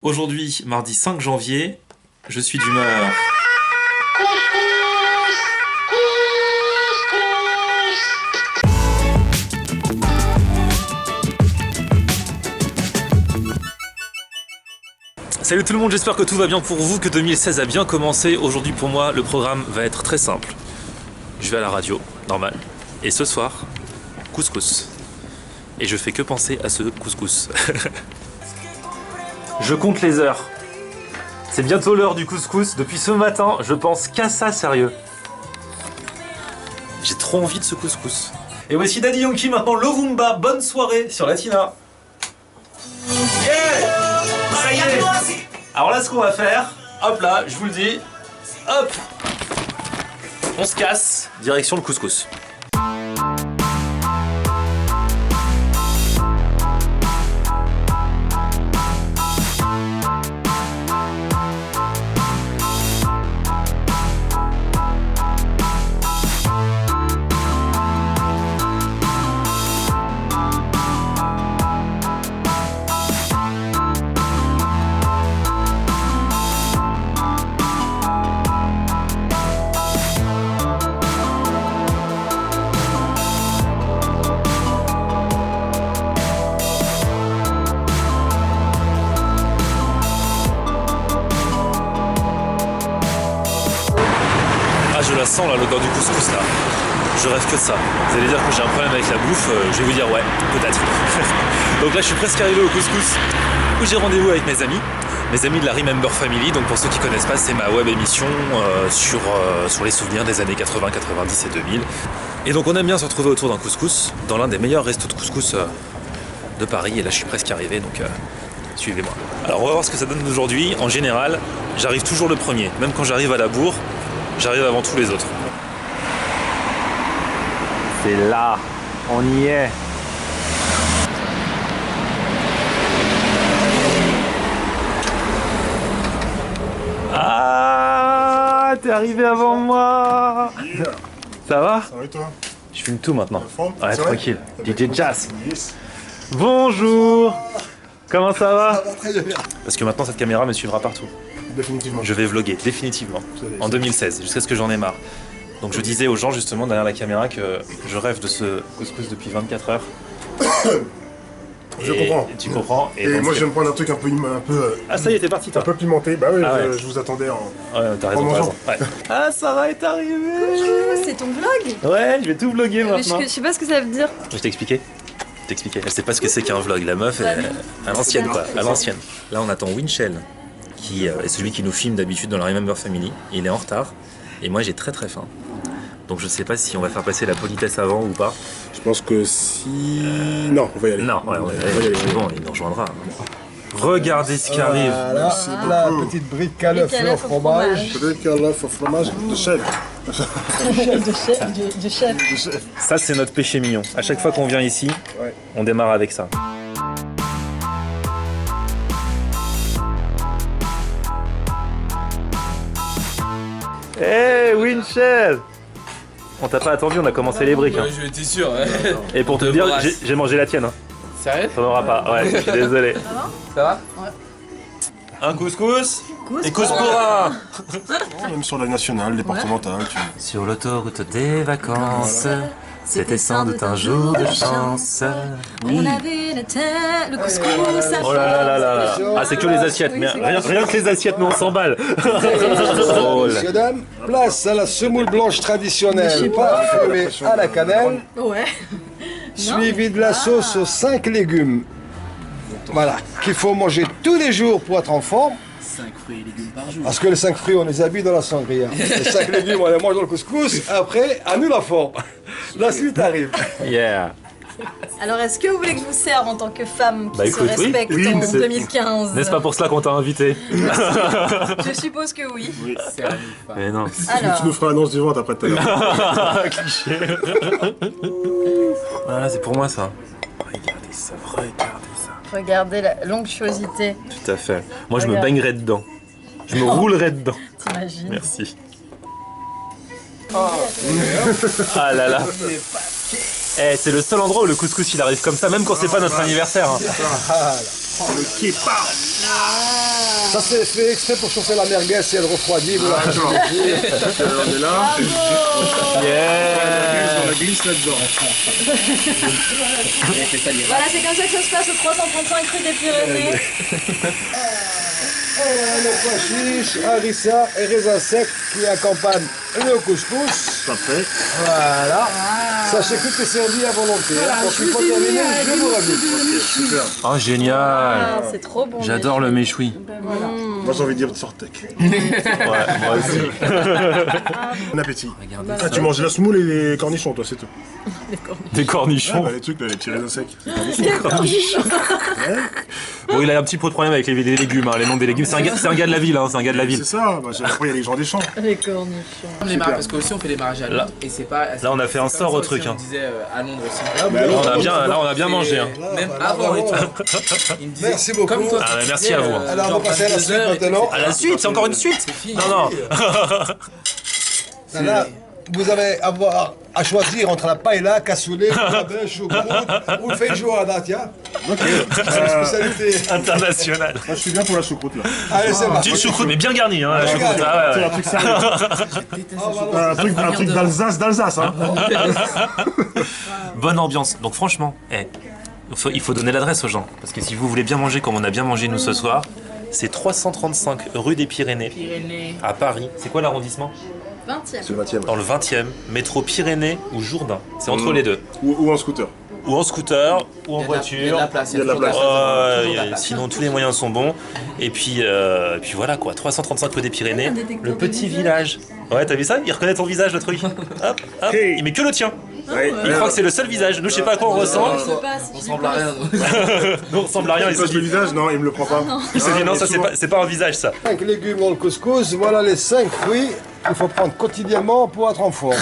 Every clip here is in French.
Aujourd'hui, mardi 5 janvier, je suis d'humeur. Salut tout le monde, j'espère que tout va bien pour vous, que 2016 a bien commencé. Aujourd'hui pour moi, le programme va être très simple. Je vais à la radio, normal. Et ce soir, couscous. Et je fais que penser à ce couscous. Je compte les heures. C'est bientôt l'heure du couscous. Depuis ce matin, je pense qu'à ça, sérieux. J'ai trop envie de ce couscous. Et voici Daddy Yankee, maintenant Lovumba. Bonne soirée sur Latina. Yeah! Ça y est! Alors là, ce qu'on va faire, hop là, je vous le dis, hop! On se casse, direction le couscous. Je la sens là, l'odeur du couscous là. Je rêve que de ça. Vous allez dire que j'ai un problème avec la bouffe, je vais vous dire ouais, peut-être. Donc là je suis presque arrivé au couscous où j'ai rendez-vous avec mes amis de la Remember Family. Donc pour ceux qui connaissent pas, c'est ma web émission sur les souvenirs des années 80, 90 et 2000. Et donc on aime bien se retrouver autour d'un couscous dans l'un des meilleurs restos de couscous de Paris. Et là je suis presque arrivé, donc suivez-moi. Alors on va voir ce que ça donne aujourd'hui. En général, j'arrive toujours le premier. Même quand j'arrive à la bourre, j'arrive avant tous les autres. C'est là, on y est. Ah, t'es arrivé avant moi. Yeah. Ça va? Ça va et toi? Je filme tout maintenant. Ouais, ouais, tranquille. DJ Jazz. Yes. Bonjour. Comment ça va? Ça va très bien. Parce que maintenant cette caméra me suivra partout. Définitivement. Je vais vlogger, définitivement, en 2016, jusqu'à ce que j'en ai marre. Donc je disais aux gens justement derrière la caméra que je rêve de ce couscous depuis 24 heures. Je comprends. Et tu comprends. Et moi je vais me prendre un truc un peu Ah ça y est, t'es parti toi. un peu pimenté. Bah oui, Ah ouais. je vous attendais en... Ouais, t'as raison, en t'as mangeant. raison. Ouais. Ah, Sarah est arrivée. C'est ton vlog? Ouais, je vais tout vlogger Mais maintenant. je sais pas ce que ça veut dire. Je t'expliquer. Elle sait pas ce que c'est qu'un vlog, la meuf, à l'ancienne quoi, à l'ancienne. Là on attend Winchell, qui est celui qui nous filme d'habitude dans la Remember Family. Il est en retard, et moi j'ai très faim. Donc je sais pas si on va faire passer la politesse avant ou pas. Je pense que si... Non, on va y aller. Non, ouais, c'est bon, il nous rejoindra. Regardez ce qui arrive. Voilà, la petite brique à l'œuf et au fromage. Peut-être qu'un œuf au fromage de chèvre. de chef. Ça c'est notre péché mignon. À chaque fois qu'on vient ici, Ouais. on démarre avec ça. Hey Winchell! On t'a pas attendu, on a commencé les briques. Hein. Ouais, j'étais sûr. Ouais. Et pour te De dire, brasse. j'ai mangé la tienne. Hein. Sérieux? Ça n'aura pas. Ouais, je suis désolé. Ça va? Un couscous et couspoura. Même sur la nationale, départementale. Sur l'autoroute des vacances, c'était sans doute un jour de chance. On avait la tête, le couscous, ça Oh là là là là. Ah, c'est que les assiettes, mais rien que les assiettes, nous on s'emballe. Oh là. Messieurs, dames, place à la semoule blanche traditionnelle, parfumée à la cannelle, Ouais. suivie de la sauce aux 5 légumes. Voilà, qu'il faut manger tous les jours pour être en forme. 5 fruits et légumes par jour. Parce que les 5 fruits, on les habille dans la sangria. Les 5 légumes, on les mange dans le couscous. Après, à nous la forme. La suite arrive. Yeah. Alors, est-ce que vous voulez que je vous serve en tant que femme qui Bah, écoute, se oui. respecte Oui, en c'est- 2015? N'est-ce pas pour cela qu'on t'a invité? Je suppose que oui. C'est un Mais non. Alors, Tu nous feras l'annonce du ventre après tout à l'heure. Cliché. Voilà, c'est pour moi ça. Regardez ça, regardez ça. regardez la l'onctuosité, Tout à fait. Moi je me Regarde. baignerais dedans. Je me roulerais dedans. t'imagines? Merci. Ah là là. Eh, c'est le seul endroit où le couscous il arrive comme ça, même quand c'est pas notre anniversaire. Hein. Le kebab. Ça c'est fait exprès pour chauffer la merguez si elle refroidit. Voilà. D'accord. On est là. Yeah. On la glisse là-dedans. Voilà, c'est comme ça que ça se passe au 335 rue des Pyrénées. Le pois chiche, harissa et raisin sec qui accompagnent le couscous. Parfait. Voilà. Sachez que tout est servi à volonté. Donc il faut terminer, je vous rajoute. Super. Oh, génial. Ah, c'est trop bon. J'adore le méchoui. Moi j'ai envie de dire de sortek. Ouais, moi aussi. Bon appétit. Ah, tu manges la semoule et les cornichons, toi, c'est tout. Des cornichons. Bah, les trucs, là, les petits raisins secs. Bon, il a un petit peu de problème avec les légumes, hein, les noms des légumes. C'est un gars de la ville, hein, c'est un gars de la ville. C'est ça. Bah, après, il y a les gens des champs. Les cornichons. Les mariages, parce qu'aussi on fait des mariages à Londres. Et c'est pas. Là, on a fait un c'est sort comme au ça truc, aussi, hein. On disait à Londres aussi. Là, on a bien mangé. Hein. Même avant et tout. Il me disait, Merci beaucoup. Comme toi, Ah, tu merci disais, à vous. Alors, on va passer à la suite maintenant. À la suite, c'est encore une suite. Non. Là, vous allez avoir à choisir entre la paella, cassoulet, la choucroute ou le feijoada, tiens. Ok. C'est une spécialité. International. Moi, je suis bien pour la choucroute, là. Allez, c'est parti. Petite choucroute, mais bien garnie, hein, la Bien choucroute. garnie. Ah, C'est ouais, un truc sérieux. Un truc d'Alsace, hein. Bonne ambiance. Donc franchement, il faut donner l'adresse aux gens. Parce que si vous voulez bien manger comme on a bien mangé nous ce soir, c'est 335 rue des Pyrénées, à Paris. C'est quoi l'arrondissement? 20e. C'est le 20e. Dans le 20e, métro Pyrénées ou Jourdain. C'est entre les deux. Ou en scooter. Ou en scooter, ou en Il y a de voiture. la place. Il y a de la place. Sinon tous les moyens sont bons. Et puis voilà quoi, 335 rue des Pyrénées, le petit village. Ouais, t'as vu ça? Il reconnaît ton visage, le truc. Hop, hop. Hey. Il met que le tien. Ouais. Il croit que c'est le seul visage. Nous, je sais pas à quoi on ressemble. Je sais pas si On je ressemble à rien. Nous, on ressemble à rien. Il se Pose le dit, visage, non, il me le prend pas. il se dit non, mais ça souvent- c'est pas un visage ça. 5 légumes dans le couscous, voilà les 5 fruits qu'il faut prendre quotidiennement pour être en forme.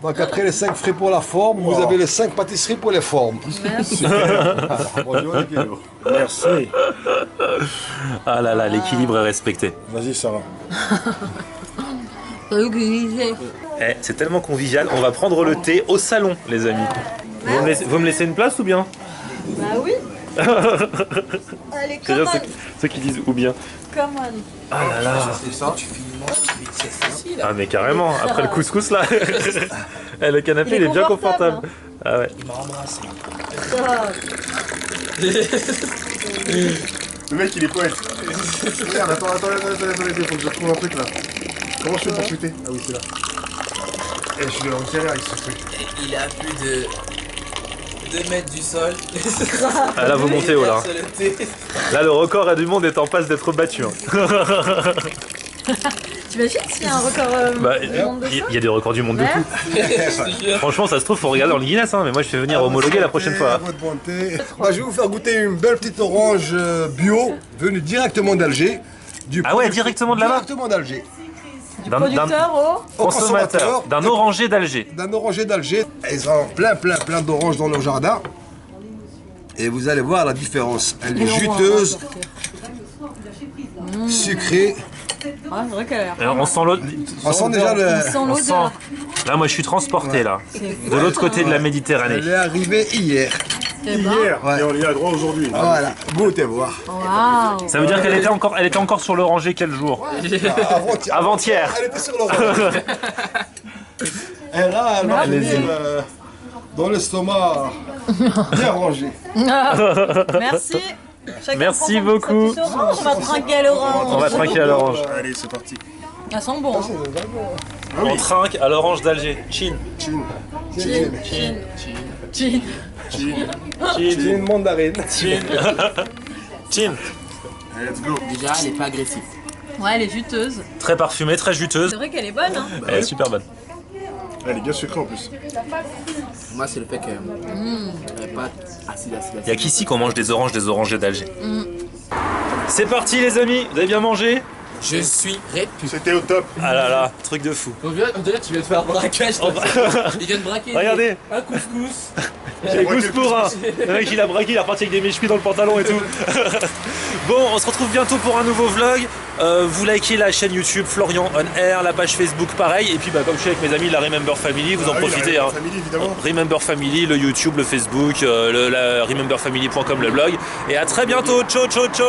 Donc après les 5 fruits pour la forme, vous avez les 5 pâtisseries pour les formes. Bonjour les kilos. Merci. Ah là là, l'équilibre est respecté. Vas-y, Sarah. C'est tellement convivial. On va prendre le thé au salon, les amis. Vous me laissez une place ou bien? Bah oui. Allez, C'est bien come ceux qui disent ou bien. on. Come on. Ah là là. C'est ça, tu finis, c'est facile. Ah mais carrément, après le couscous là. Le canapé il est bien confortable, confortable. Ah ouais. Il m'a embrassé. Ah, Le mec, il est poète. Regarde, attends, faut que je retrouve un truc là. Comment je fais pour chuter? Ah oui, c'est là. Eh, je suis en galère avec ce truc. Il est à plus de 2 mètres du sol. Ah là vous montez haut là. Il verse le thé. Là le record du monde est en passe d'être battu. Hein. t'imagines s'il y a un record Bah, du monde de ça? il y a des records du monde de tout. Franchement ça se trouve faut regarder dans le Guinness hein, mais moi je vais venir homologuer la prochaine fois. Votre bonté. Moi, je vais vous faire goûter une belle petite orange bio venue directement d'Alger. Ah ouais, directement de là-bas? Directement d'Alger. D'un Producteur au... Au consommateur, d'un oranger d'Alger. D'un oranger d'Alger. Ils ont plein d'oranges dans leur jardin. Et vous allez voir la différence. Elle est juteuse, sucrée. Ouais, c'est vrai qu'elle a l'air. Alors, on sent l'autre. On sent déjà le... Sans On l'odeur. sent. Là moi je suis transporté là. De l'autre côté de la Méditerranée. Elle est arrivée hier. Hier, Ouais. et on y a droit aujourd'hui. Voilà, goûtez voir. Waouh. Ça veut dire qu'elle était encore sur l'oranger quel jour? Avant-hier. Avant-hier. Elle était sur l'orange. Et là, elle va Allez-y. finir dans l'estomac bien rangé. Merci. Chacun Merci prend son beaucoup. petit orange, on va trinquer à l'orange. On va trinquer à l'orange. Allez, c'est parti. Elles sont bons. Hein. On trinque à l'orange d'Alger. Chin. Chin. Chin. J'ai une mandarine. Chin. Chin. Allez, let's go. Déjà, elle est pas agressive. Ouais, elle est juteuse. Très parfumée, très juteuse. C'est vrai qu'elle est bonne. Hein. Elle est super bonne. Elle est bien sucrée en plus. Moi, c'est le fait qu'elle n'est pas acide. Il y a qu'ici qu'on mange des orangers d'Alger. C'est parti les amis, vous avez bien mangé? Je suis répu. C'était au top. Ah là là, truc de fou. On dirait tu viens de faire un braquage. Il vient de braquer. Regardez. Un couscous. J'ai pousse pour un. Le mec il a braqué, il est reparti avec des méchouis dans le pantalon et tout. Bon, on se retrouve bientôt pour un nouveau vlog. Vous likez la chaîne YouTube Florian On Air, la page Facebook pareil. Et puis bah, comme je suis avec mes amis, la Remember Family, vous en profitez. La Hein. famille, évidemment. Remember Family, le YouTube, le Facebook, la rememberfamily.com, le blog. Et à très bientôt. Ciao, ciao, ciao.